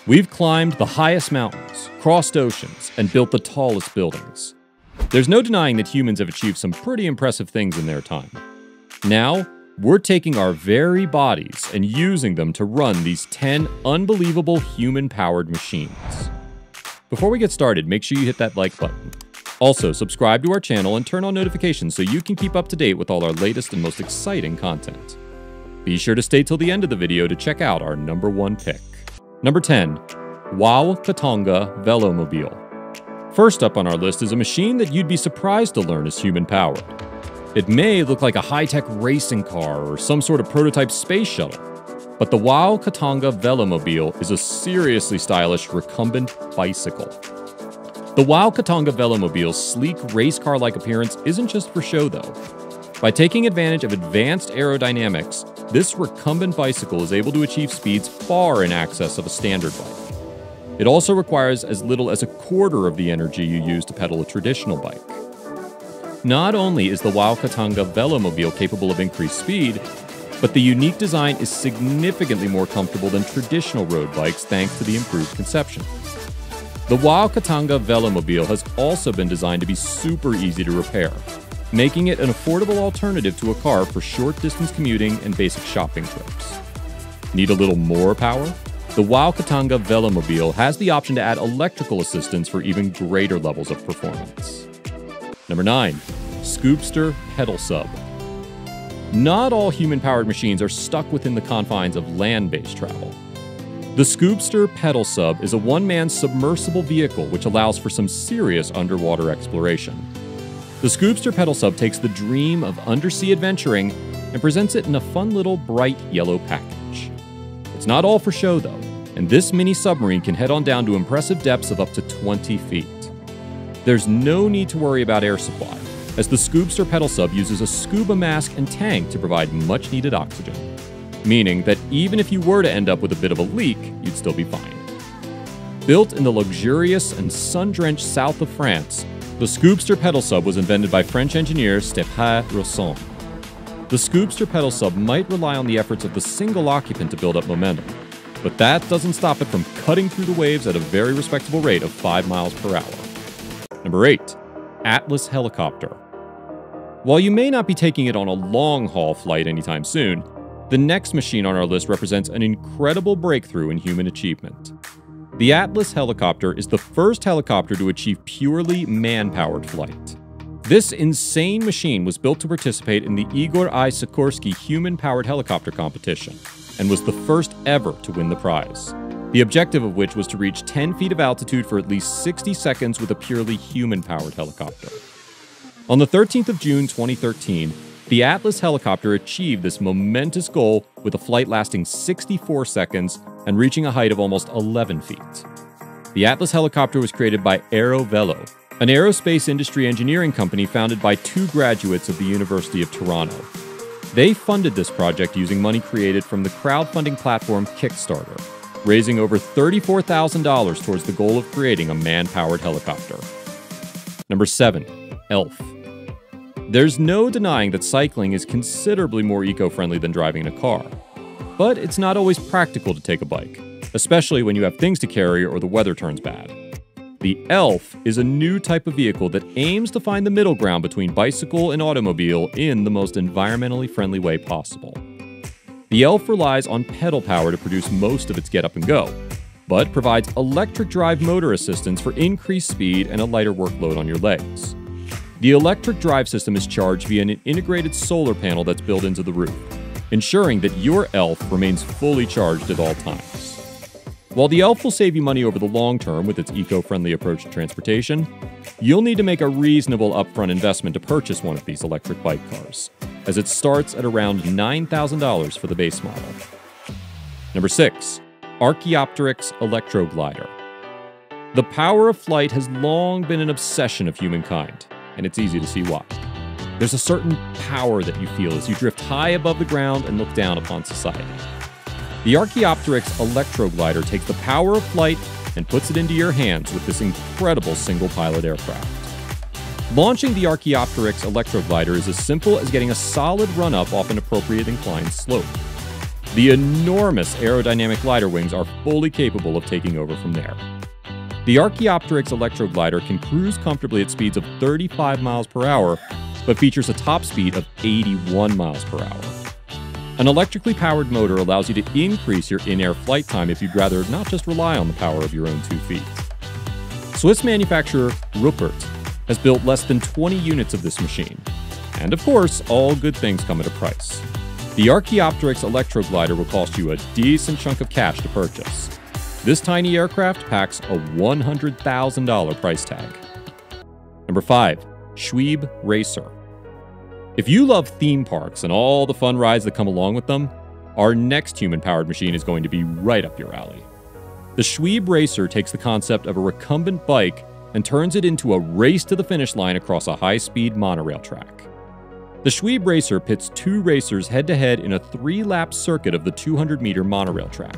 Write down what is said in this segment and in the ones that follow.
We've climbed the highest mountains, crossed oceans, and built the tallest buildings. There's no denying that humans have achieved some pretty impressive things in their time. Now, we're taking our very bodies and using them to run these 10 unbelievable human-powered machines. Before we get started, make sure you hit that like button. Also, subscribe to our channel and turn on notifications so you can keep up to date with all our latest and most exciting content. Be sure to stay till the end of the video to check out our number 1 pick. Number 10. Wow Katanga Velomobile. First up on our list is a machine that you'd be surprised to learn is human-powered. It may look like a high-tech racing car or some sort of prototype space shuttle, but the Wow Katanga Velomobile is a seriously stylish recumbent bicycle. The Wow Katanga Velomobile's sleek race car-like appearance isn't just for show, though. By taking advantage of advanced aerodynamics, this recumbent bicycle is able to achieve speeds far in excess of a standard bike. It also requires as little as a quarter of the energy you use to pedal a traditional bike. Not only is the Wow Katanga Velomobile capable of increased speed, but the unique design is significantly more comfortable than traditional road bikes thanks to the improved conception. The Wow Katanga Velomobile has also been designed to be super easy to repair, making it an affordable alternative to a car for short-distance commuting and basic shopping trips. Need a little more power? The Wow Katanga Velomobile has the option to add electrical assistance for even greater levels of performance. Number 9. Scoopster Pedal Sub. Not all human-powered machines are stuck within the confines of land-based travel. The Scoopster Pedal Sub is a one-man submersible vehicle which allows for some serious underwater exploration. The Scoopster Pedal Sub takes the dream of undersea adventuring and presents it in a fun little bright yellow package. It's not all for show though, and this mini submarine can head on down to impressive depths of up to 20 feet. There's no need to worry about air supply, as the Scoopster Pedal Sub uses a scuba mask and tank to provide much needed oxygen, meaning that even if you were to end up with a bit of a leak, you'd still be fine. Built in the luxurious and sun-drenched south of France, the Scoopster Pedal Sub was invented by French engineer Stéphane Rousson. The Scoopster Pedal Sub might rely on the efforts of the single occupant to build up momentum, but that doesn't stop it from cutting through the waves at a very respectable rate of 5 miles per hour. Number 8. Atlas Helicopter. While you may not be taking it on a long-haul flight anytime soon, the next machine on our list represents an incredible breakthrough in human achievement. The Atlas helicopter is the first helicopter to achieve purely man-powered flight. This insane machine was built to participate in the Igor I. Sikorsky human-powered helicopter competition, and was the first ever to win the prize, the objective of which was to reach 10 feet of altitude for at least 60 seconds with a purely human-powered helicopter. On the 13th of June 2013, the Atlas helicopter achieved this momentous goal with a flight lasting 64 seconds and reaching a height of almost 11 feet. The Atlas helicopter was created by AeroVelo, an aerospace industry engineering company founded by 2 graduates of the University of Toronto. They funded this project using money created from the crowdfunding platform Kickstarter, raising over $34,000 towards the goal of creating a man-powered helicopter. Number 7. ELF. There's no denying that cycling is considerably more eco-friendly than driving in a car. But it's not always practical to take a bike, especially when you have things to carry or the weather turns bad. The ELF is a new type of vehicle that aims to find the middle ground between bicycle and automobile in the most environmentally friendly way possible. The ELF relies on pedal power to produce most of its get up and go, but provides electric drive motor assistance for increased speed and a lighter workload on your legs. The electric drive system is charged via an integrated solar panel that's built into the roof, ensuring that your ELF remains fully charged at all times. While the ELF will save you money over the long term with its eco-friendly approach to transportation, you'll need to make a reasonable upfront investment to purchase one of these electric bike cars, as it starts at around $9,000 for the base model. Number 6. Archaeopteryx Electroglider. The power of flight has long been an obsession of humankind, and it's easy to see why. There's a certain power that you feel as you drift high above the ground and look down upon society. The Archaeopteryx Electroglider takes the power of flight and puts it into your hands with this incredible single-pilot aircraft. Launching the Archaeopteryx Electroglider is as simple as getting a solid run-up off an appropriate inclined slope. The enormous aerodynamic glider wings are fully capable of taking over from there. The Archaeopteryx electroglider can cruise comfortably at speeds of 35 miles per hour, but features a top speed of 81 miles per hour. An electrically powered motor allows you to increase your in-air flight time if you'd rather not just rely on the power of your own 2 feet. Swiss manufacturer Ruppert has built less than 20 units of this machine. And of course, all good things come at a price. The Archaeopteryx electroglider will cost you a decent chunk of cash to purchase. This tiny aircraft packs a $100,000 price tag. Number 5. Schweeb Racer. If you love theme parks and all the fun rides that come along with them, our next human-powered machine is going to be right up your alley. The Schweeb Racer takes the concept of a recumbent bike and turns it into a race to the finish line across a high-speed monorail track. The Schweeb Racer pits 2 racers head-to-head in a 3-lap circuit of the 200-meter monorail track.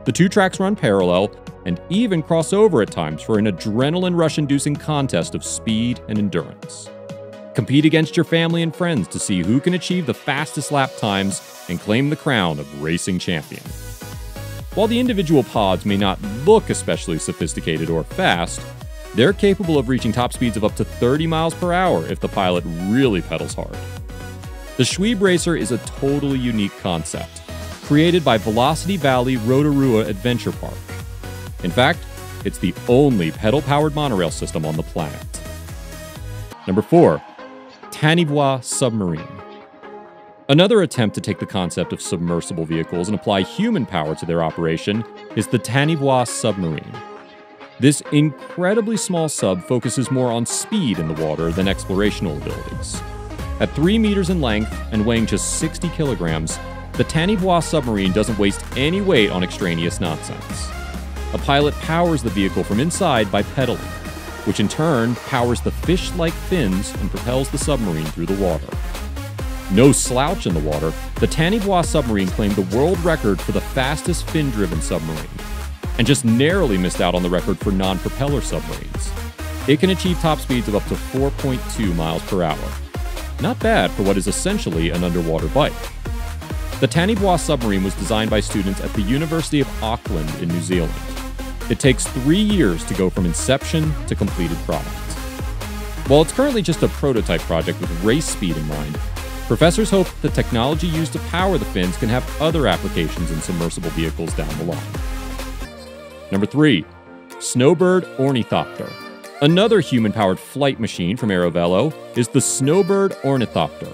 The 2 tracks run parallel and even cross over at times for an adrenaline rush-inducing contest of speed and endurance. Compete against your family and friends to see who can achieve the fastest lap times and claim the crown of racing champion. While the individual pods may not look especially sophisticated or fast, they're capable of reaching top speeds of up to 30 miles per hour if the pilot really pedals hard. The Schweeb Racer is a totally unique concept, created by Velocity Valley Rotorua Adventure Park. In fact, it's the only pedal-powered monorail system on the planet. Number 4. Tanivois Submarine. Another attempt to take the concept of submersible vehicles and apply human power to their operation is the Tanivois Submarine. This incredibly small sub focuses more on speed in the water than explorational abilities. At 3 meters in length and weighing just 60 kilograms, the Tanivois submarine doesn't waste any weight on extraneous nonsense. A pilot powers the vehicle from inside by pedaling, which in turn powers the fish-like fins and propels the submarine through the water. No slouch in the water, the Tanivois submarine claimed the world record for the fastest fin-driven submarine, and just narrowly missed out on the record for non-propeller submarines. It can achieve top speeds of up to 4.2 miles per hour. Not bad for what is essentially an underwater bike. The Tanivois submarine was designed by students at the University of Auckland in New Zealand. It takes 3 years to go from inception to completed product. While it's currently just a prototype project with race speed in mind, professors hope the technology used to power the fins can have other applications in submersible vehicles down the line. Number 3. Snowbird Ornithopter. Another human-powered flight machine from Aerovelo is the Snowbird Ornithopter.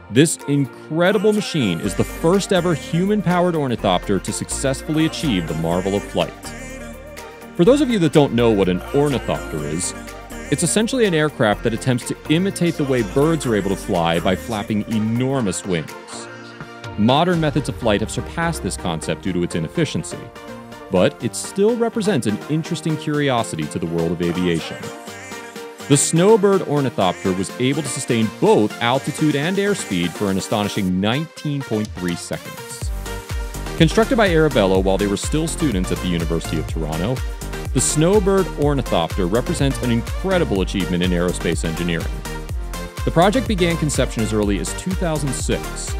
This incredible machine is the first ever human-powered ornithopter to successfully achieve the marvel of flight. For those of you that don't know what an ornithopter is, it's essentially an aircraft that attempts to imitate the way birds are able to fly by flapping enormous wings. Modern methods of flight have surpassed this concept due to its inefficiency, but it still represents an interesting curiosity to the world of aviation. The Snowbird Ornithopter was able to sustain both altitude and airspeed for an astonishing 19.3 seconds. Constructed by Aerovelo while they were still students at the University of Toronto, the Snowbird Ornithopter represents an incredible achievement in aerospace engineering. The project began conception as early as 2006,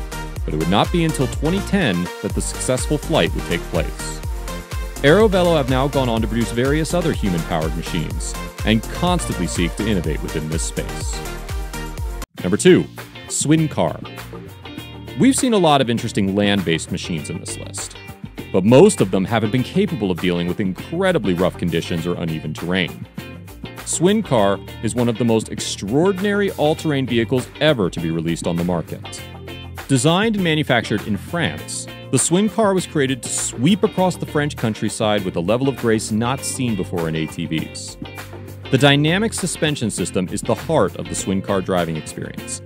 but it would not be until 2010 that the successful flight would take place. Aerovelo have now gone on to produce various other human-powered machines, and constantly seek to innovate within this space. Number 2. Swincar. We've seen a lot of interesting land-based machines in this list, but most of them haven't been capable of dealing with incredibly rough conditions or uneven terrain. Swincar is one of the most extraordinary all-terrain vehicles ever to be released on the market. Designed and manufactured in France, the Swincar was created to sweep across the French countryside with a level of grace not seen before in ATVs. The dynamic suspension system is the heart of the Swincar driving experience.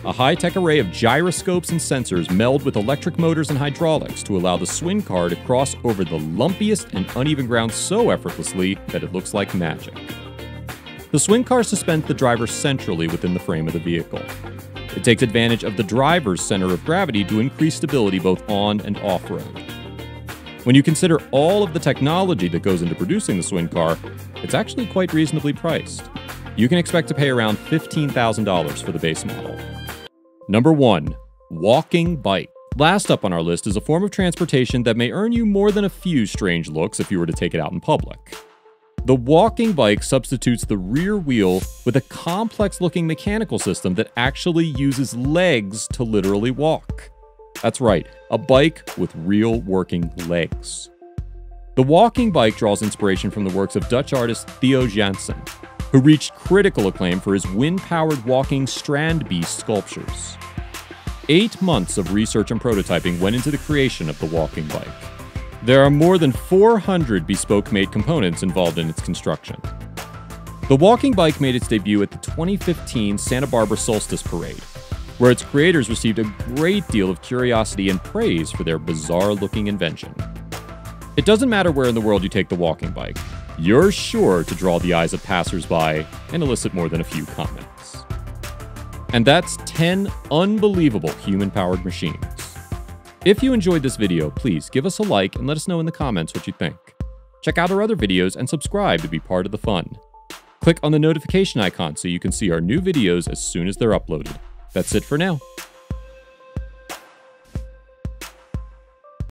A high-tech array of gyroscopes and sensors meld with electric motors and hydraulics to allow the Swincar to cross over the lumpiest and uneven ground so effortlessly that it looks like magic. The Swincar suspends the driver centrally within the frame of the vehicle. It takes advantage of the driver's center of gravity to increase stability both on and off-road. When you consider all of the technology that goes into producing the Swincar, it's actually quite reasonably priced. You can expect to pay around $15,000 for the base model. Number 1. Walking Bike. Last up on our list is a form of transportation that may earn you more than a few strange looks if you were to take it out in public. The walking bike substitutes the rear wheel with a complex-looking mechanical system that actually uses legs to literally walk. That's right, a bike with real working legs. The walking bike draws inspiration from the works of Dutch artist Theo Jansen, who reached critical acclaim for his wind-powered walking strand beast sculptures. 8 months of research and prototyping went into the creation of the walking bike. There are more than 400 bespoke-made components involved in its construction. The walking bike made its debut at the 2015 Santa Barbara Solstice Parade, where its creators received a great deal of curiosity and praise for their bizarre-looking invention. It doesn't matter where in the world you take the walking bike, you're sure to draw the eyes of passers-by and elicit more than a few comments. And that's 10 unbelievable human-powered machines. If you enjoyed this video, please give us a like and let us know in the comments what you think. Check out our other videos and subscribe to be part of the fun. Click on the notification icon so you can see our new videos as soon as they're uploaded. That's it for now.